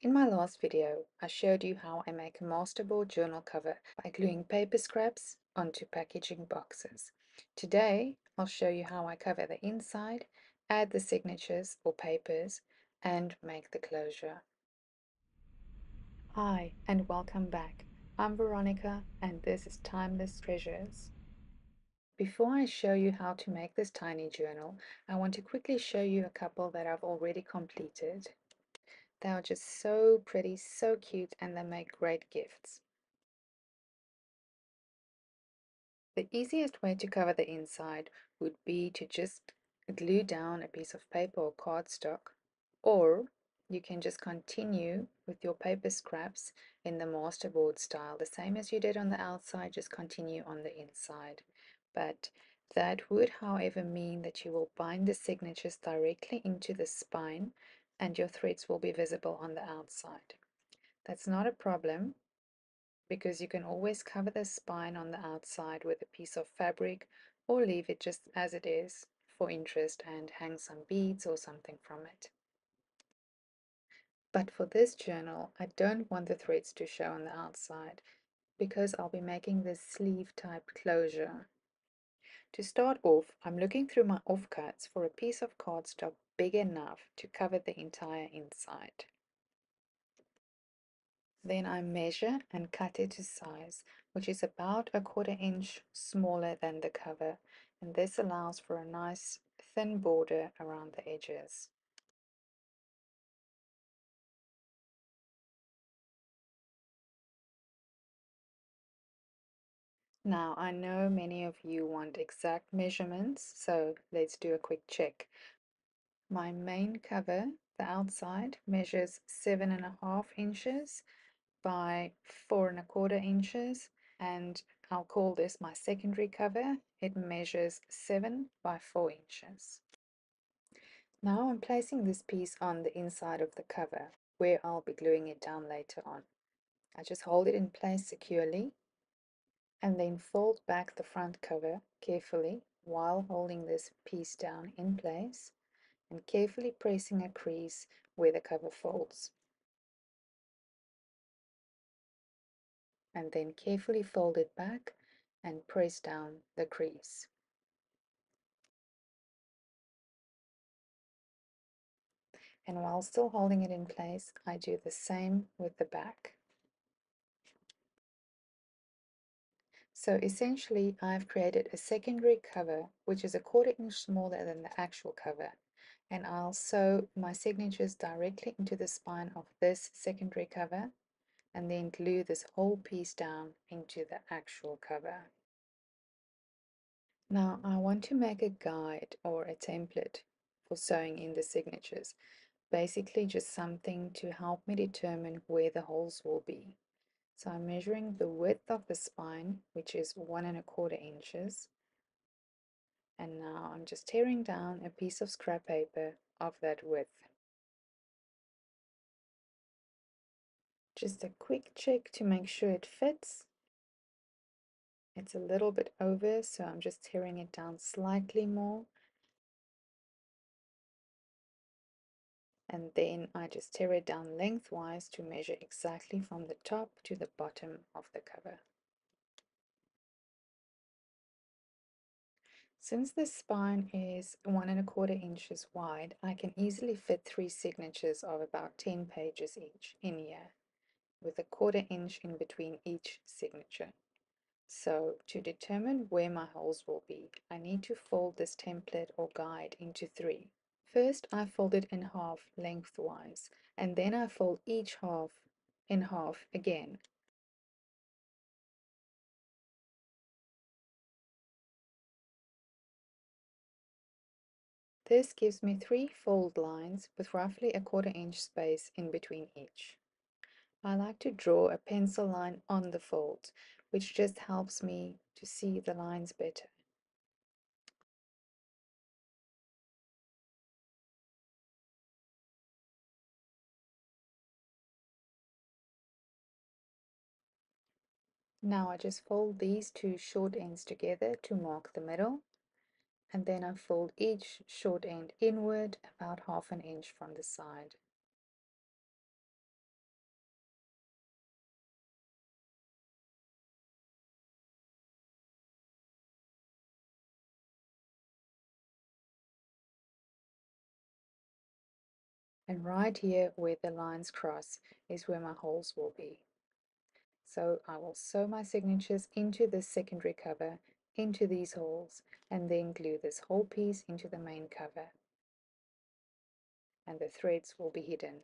In my last video, I showed you how I make a masterboard journal cover by gluing paper scraps onto packaging boxes. Today, I'll show you how I cover the inside, add the signatures or papers, and make the closure. Hi, and welcome back. I'm Veronica, and this is Timeless Treasures. Before I show you how to make this tiny journal, I want to quickly show you a couple that I've already completed. They are just so pretty, so cute, and they make great gifts. The easiest way to cover the inside would be to just glue down a piece of paper or cardstock, or you can just continue with your paper scraps in the masterboard style, the same as you did on the outside, just continue on the inside. But that would, however, mean that you will bind the signatures directly into the spine and your threads will be visible on the outside. That's not a problem because you can always cover the spine on the outside with a piece of fabric or leave it just as it is for interest and hang some beads or something from it. But for this journal, I don't want the threads to show on the outside because I'll be making this sleeve type closure. To start off, I'm looking through my offcuts for a piece of cardstock big enough to cover the entire inside. Then I measure and cut it to size, which is about a 1/4 inch smaller than the cover, and this allows for a nice thin border around the edges. Now I know many of you want exact measurements, so let's do a quick check. My main cover, the outside, measures 7.5 inches by 4.25 inches, and I'll call this my secondary cover. It measures 7 by 4 inches. Now I'm placing this piece on the inside of the cover, where I'll be gluing it down later on. I just hold it in place securely and then fold back the front cover carefully while holding this piece down in place and carefully pressing a crease where the cover folds. And then carefully fold it back and press down the crease. And while still holding it in place, I do the same with the back. So essentially, I've created a secondary cover, which is a 1/4 inch smaller than the actual cover. And I'll sew my signatures directly into the spine of this secondary cover and then glue this whole piece down into the actual cover. Now I want to make a guide or a template for sewing in the signatures. Basically just something to help me determine where the holes will be. So I'm measuring the width of the spine, which is 1.25 inches. And now I'm just tearing down a piece of scrap paper of that width. Just a quick check to make sure it fits. It's a little bit over, so I'm just tearing it down slightly more. And then I just tear it down lengthwise to measure exactly from the top to the bottom of the cover. Since the spine is 1.25 inches wide, I can easily fit 3 signatures of about 10 pages each in here, with a 1/4 inch in between each signature. So to determine where my holes will be, I need to fold this template or guide into 3. First, I fold it in half lengthwise, and then I fold each half in half again. This gives me 3 fold lines with roughly a 1/4 inch space in between each. I like to draw a pencil line on the fold, which just helps me to see the lines better. Now I just fold these 2 short ends together to mark the middle, and then I fold each short end inward about 1/2 inch from the side. And right here where the lines cross is where my holes will be. So I will sew my signatures into this secondary cover, into these holes, and then glue this whole piece into the main cover. And the threads will be hidden.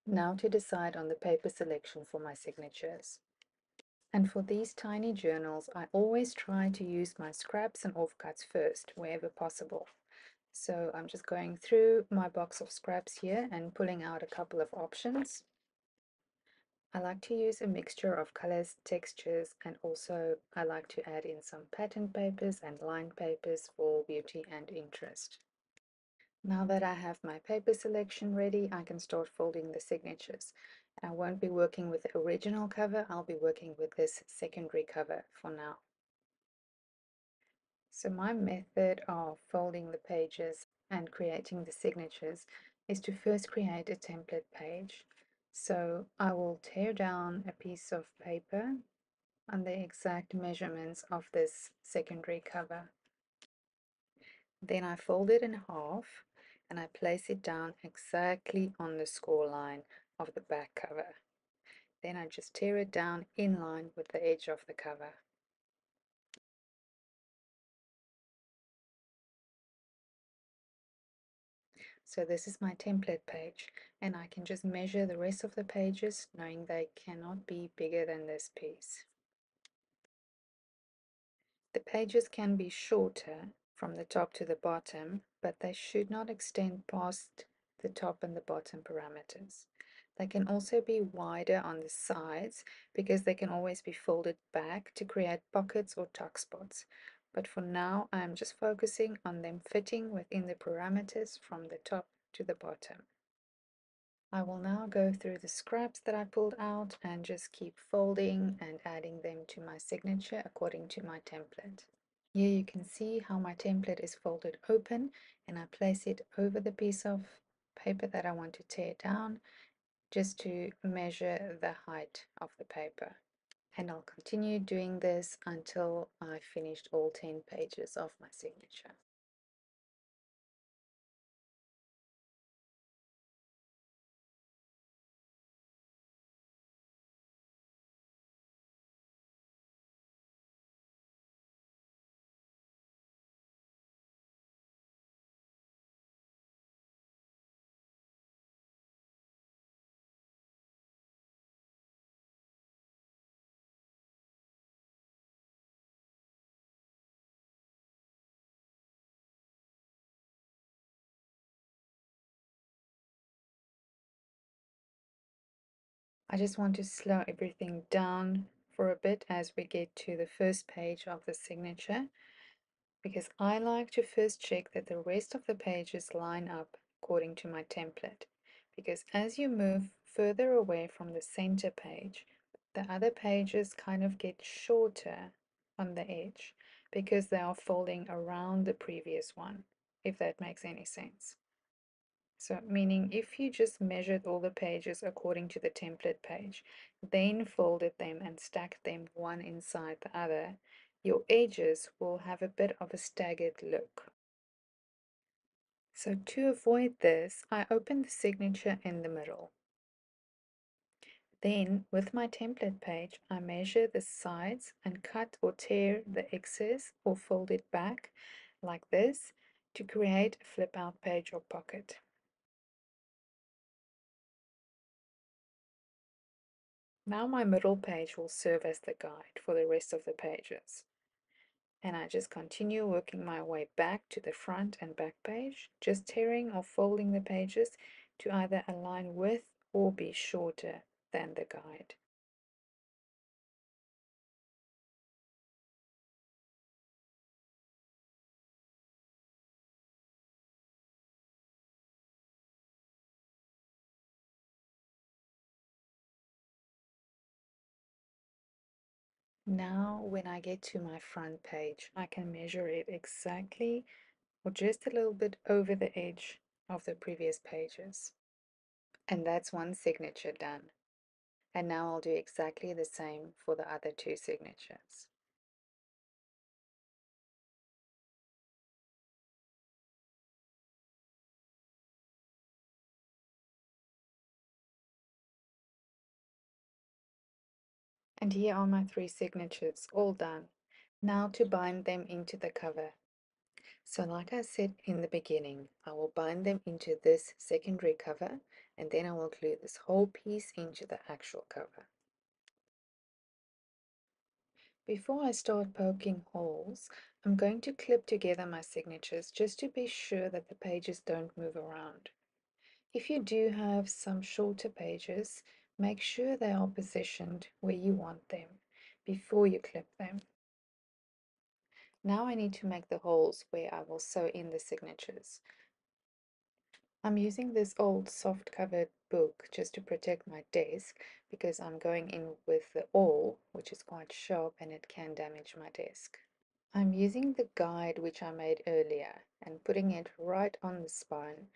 Now to decide on the paper selection for my signatures. And for these tiny journals, I always try to use my scraps and offcuts first, wherever possible. So I'm just going through my box of scraps here and pulling out a couple of options. I like to use a mixture of colors, textures, and also I like to add in some pattern papers and lined papers for beauty and interest. Now that I have my paper selection ready, I can start folding the signatures. I won't be working with the original cover, I'll be working with this secondary cover for now. So my method of folding the pages and creating the signatures is to first create a template page. So I will tear down a piece of paper on the exact measurements of this secondary cover. Then I fold it in half and I place it down exactly on the score line of the back cover. Then I just tear it down in line with the edge of the cover. So this is my template page, and I can just measure the rest of the pages knowing they cannot be bigger than this piece. The pages can be shorter from the top to the bottom, but they should not extend past the top and the bottom parameters. They can also be wider on the sides because they can always be folded back to create pockets or tuck spots. But for now, I'm just focusing on them fitting within the parameters from the top to the bottom. I will now go through the scraps that I pulled out and just keep folding and adding them to my signature according to my template. Here you can see how my template is folded open, and I place it over the piece of paper that I want to tear down just to measure the height of the paper. And I'll continue doing this until I finished all 10 pages of my signature. I just want to slow everything down for a bit as we get to the first page of the signature, because I like to first check that the rest of the pages line up according to my template. Because as you move further away from the center page, the other pages kind of get shorter on the edge because they are folding around the previous one, if that makes any sense. So meaning if you just measured all the pages according to the template page, then folded them and stacked them one inside the other, your edges will have a bit of a staggered look. So to avoid this, I open the signature in the middle. Then with my template page, I measure the sides and cut or tear the excess or fold it back like this to create a flip out page or pocket. Now my middle page will serve as the guide for the rest of the pages. And I just continue working my way back to the front and back page, just tearing or folding the pages to either align with or be shorter than the guide. Now when I get to my front page, I can measure it exactly or just a little bit over the edge of the previous pages. And that's one signature done. And now I'll do exactly the same for the other two signatures. And here are my 3 signatures, all done. Now to bind them into the cover. So like I said in the beginning, I will bind them into this secondary cover, and then I will glue this whole piece into the actual cover. Before I start poking holes, I'm going to clip together my signatures just to be sure that the pages don't move around. If you do have some shorter pages, make sure they are positioned where you want them before you clip them. Now I need to make the holes where I will sew in the signatures. I'm using this old soft covered book just to protect my desk because I'm going in with the awl, which is quite sharp and it can damage my desk. I'm using the guide which I made earlier and putting it right on the spine,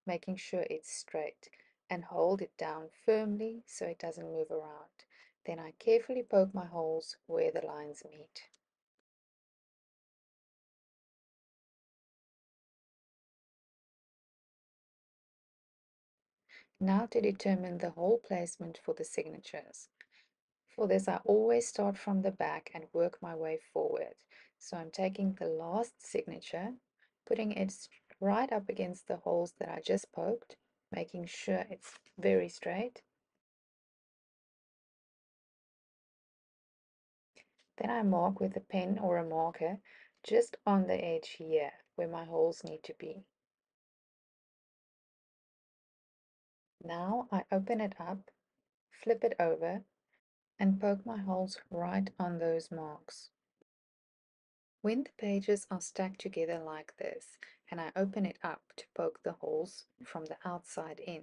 making sure it's straight, and hold it down firmly so it doesn't move around. Then I carefully poke my holes where the lines meet. Now to determine the hole placement for the signatures. For this, I always start from the back and work my way forward. So I'm taking the last signature, putting it right up against the holes that I just poked, making sure it's very straight. Then I mark with a pen or a marker just on the edge here where my holes need to be. Now I open it up, flip it over, and poke my holes right on those marks. When the pages are stacked together like this, and I open it up to poke the holes from the outside in,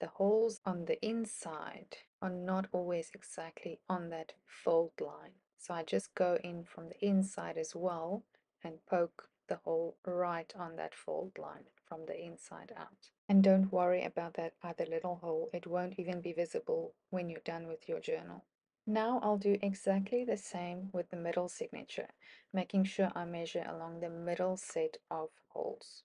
the holes on the inside are not always exactly on that fold line. So I just go in from the inside as well and poke the hole right on that fold line from the inside out. And don't worry about that other little hole, it won't even be visible when you're done with your journal. Now I'll do exactly the same with the middle signature, making sure I measure along the middle set of holes.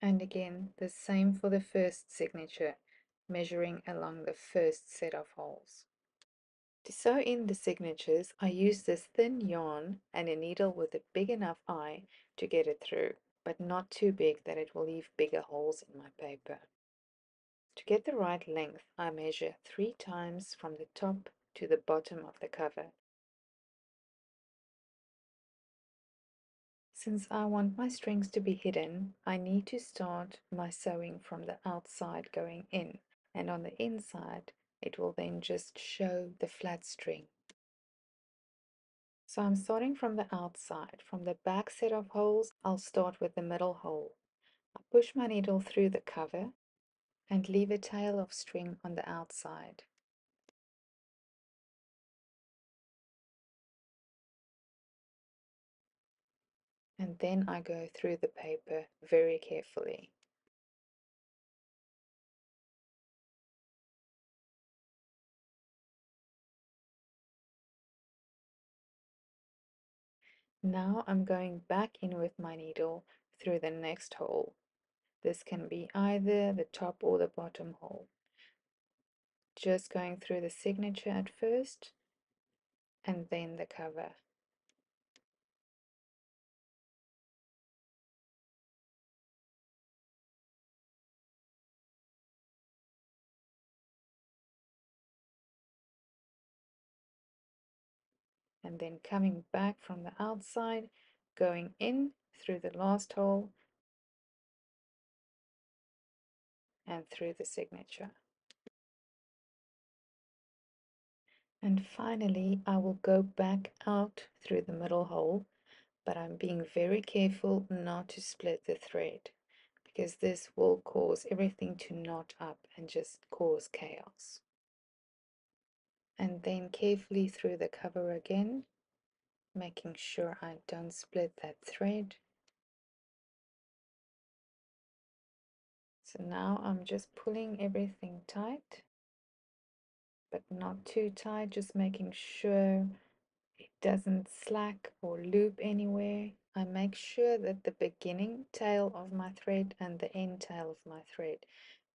And again, the same for the first signature, measuring along the first set of holes. To sew in the signatures, I use this thin yarn and a needle with a big enough eye to get it through, but not too big that it will leave bigger holes in my paper. To get the right length, I measure 3 times from the top to the bottom of the cover. Since I want my strings to be hidden, I need to start my sewing from the outside going in, and on the inside it will then just show the flat string. So I'm starting from the outside. From the back set of holes, I'll start with the middle hole. I push my needle through the cover and leave a tail of string on the outside. And then I go through the paper very carefully. Now I'm going back in with my needle through the next hole. This can be either the top or the bottom hole. Just going through the signature at first and then the cover. And then coming back from the outside, going in through the last hole and through the signature. And finally, I will go back out through the middle hole, but I'm being very careful not to split the thread because this will cause everything to knot up and just cause chaos. And then carefully through the cover again, making sure I don't split that thread. So now I'm just pulling everything tight, but not too tight, just making sure it doesn't slack or loop anywhere. I make sure that the beginning tail of my thread and the end tail of my thread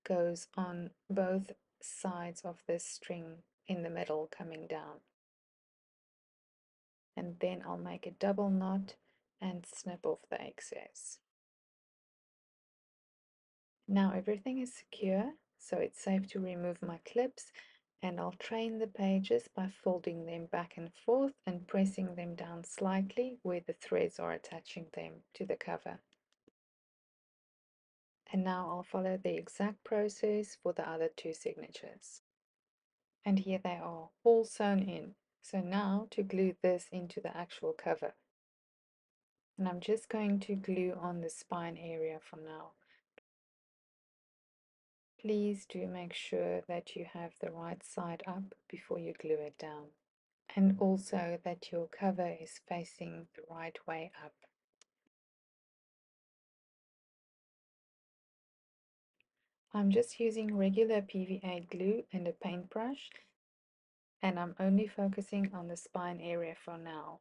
goes on both sides of this string in the middle coming down. And then I'll make a double knot and snip off the excess. Now everything is secure, so it's safe to remove my clips, and I'll train the pages by folding them back and forth and pressing them down slightly where the threads are attaching them to the cover. And now I'll follow the exact process for the other two signatures. And here they are, all sewn in. So now to glue this into the actual cover. And I'm just going to glue on the spine area for now. Please do make sure that you have the right side up before you glue it down. And also that your cover is facing the right way up. I'm just using regular PVA glue and a paintbrush, and I'm only focusing on the spine area for now.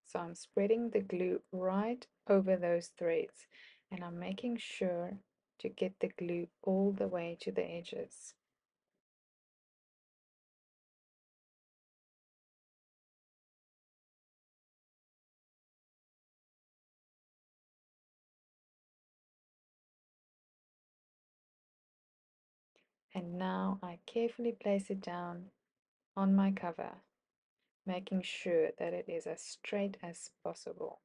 So I'm spreading the glue right over those threads, and I'm making sure to get the glue all the way to the edges. And now I carefully place it down on my cover, making sure that it is as straight as possible.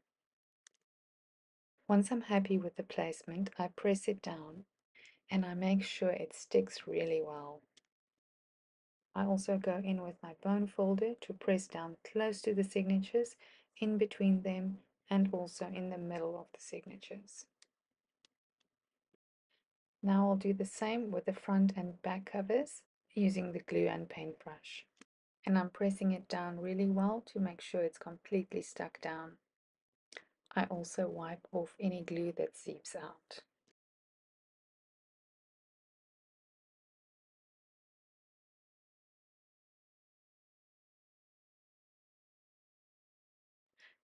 Once I'm happy with the placement, I press it down and I make sure it sticks really well. I also go in with my bone folder to press down close to the signatures, in between them, and also in the middle of the signatures. Now I'll do the same with the front and back covers using the glue and paintbrush. And I'm pressing it down really well to make sure it's completely stuck down. I also wipe off any glue that seeps out.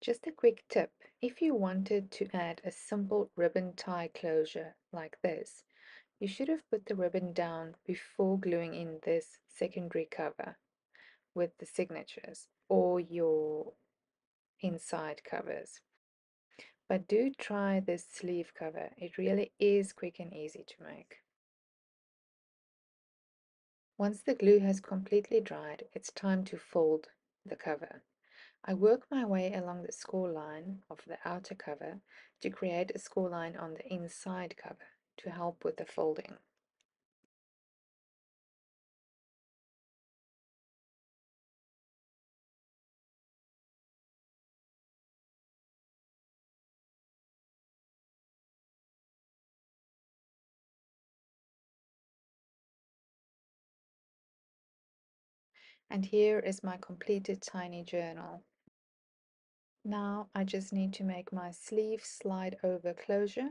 Just a quick tip, if you wanted to add a simple ribbon tie closure like this, you should have put the ribbon down before gluing in this secondary cover with the signatures or your inside covers. But do try this sleeve cover, it really is quick and easy to make. Once the glue has completely dried, it's time to fold the cover. I work my way along the score line of the outer cover to create a score line on the inside cover to help with the folding. And here is my completed tiny journal. Now I just need to make my sleeve slide over closure,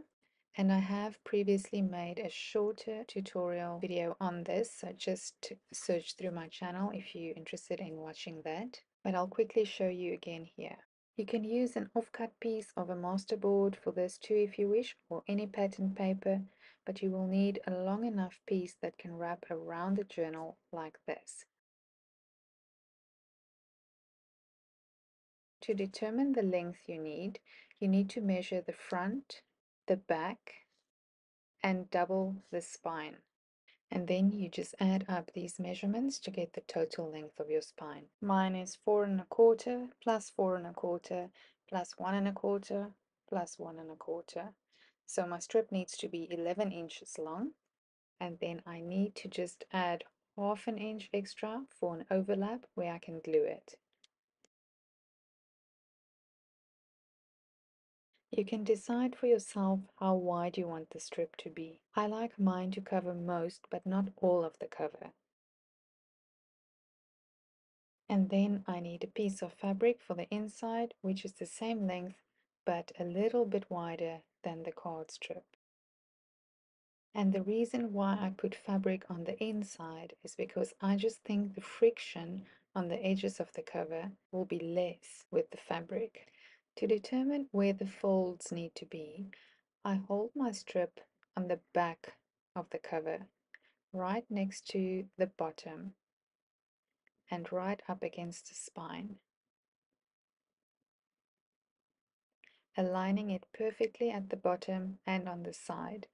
and I have previously made a shorter tutorial video on this, so just search through my channel if you're interested in watching that, but I'll quickly show you again here. You can use an offcut piece of a masterboard for this too if you wish, or any pattern paper, but you will need a long enough piece that can wrap around the journal like this. To determine the length you need to measure the front, the back, and double the spine. And then you just add up these measurements to get the total length of your spine. Mine is 4¼ plus 4¼ plus 1¼ plus 1¼ So my strip needs to be 11 inches long, and then I need to just add ½ inch extra for an overlap where I can glue it. You can decide for yourself how wide you want the strip to be. I like mine to cover most but not all of the cover. And then I need a piece of fabric for the inside, which is the same length but a little bit wider than the card strip. And the reason why I put fabric on the inside is because I just think the friction on the edges of the cover will be less with the fabric. To determine where the folds need to be, I hold my strip on the back of the cover, right next to the bottom and right up against the spine, aligning it perfectly at the bottom and on the side.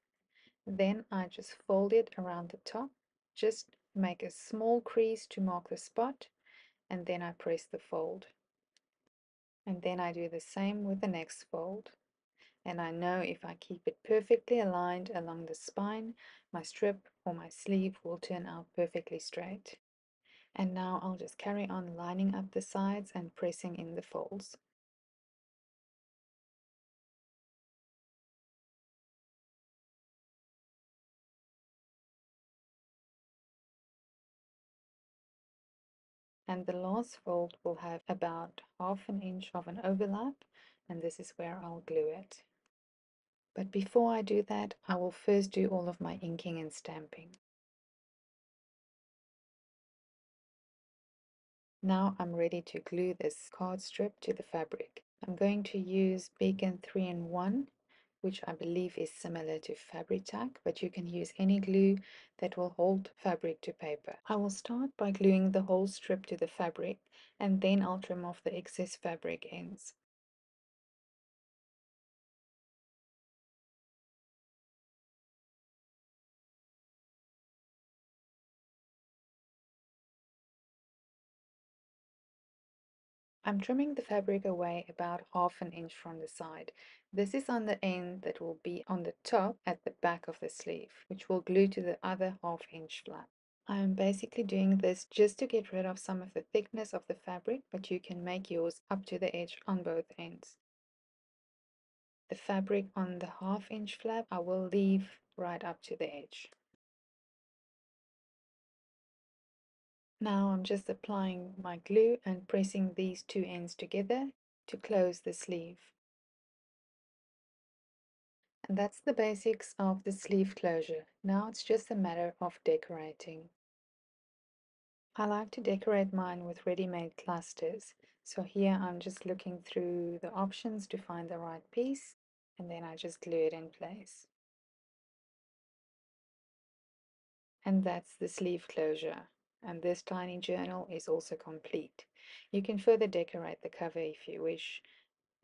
Then I just fold it around the top, just make a small crease to mark the spot, and then I press the fold. And then I do the same with the next fold. And I know if I keep it perfectly aligned along the spine, my strip or my sleeve will turn out perfectly straight. And now I'll just carry on lining up the sides and pressing in the folds. And the last fold will have about 1/2 inch of an overlap, and this is where I'll glue it. But before I do that, I will first do all of my inking and stamping. Now I'm ready to glue this card strip to the fabric. I'm going to use Beacon 3-in-1, which I believe is similar to Fabri-Tac, but you can use any glue that will hold fabric to paper. I will start by gluing the whole strip to the fabric, and then I'll trim off the excess fabric ends. I'm trimming the fabric away about 1/2 inch from the side. This is on the end that will be on the top at the back of the sleeve, which will glue to the other 1/2 inch flap. I am basically doing this just to get rid of some of the thickness of the fabric, but you can make yours up to the edge on both ends. The fabric on the 1/2 inch flap I will leave right up to the edge. Now I'm just applying my glue and pressing these two ends together to close the sleeve. And that's the basics of the sleeve closure. Now it's just a matter of decorating. I like to decorate mine with ready-made clusters. So here I'm just looking through the options to find the right piece, and then I just glue it in place. And that's the sleeve closure. And this tiny journal is also complete. You can further decorate the cover if you wish,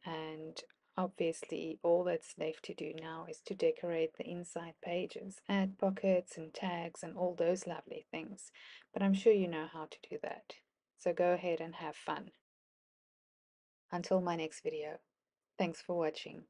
and obviously all that's left to do now is to decorate the inside pages, add pockets and tags and all those lovely things, but I'm sure you know how to do that. So go ahead and have fun. Until my next video. Thanks for watching.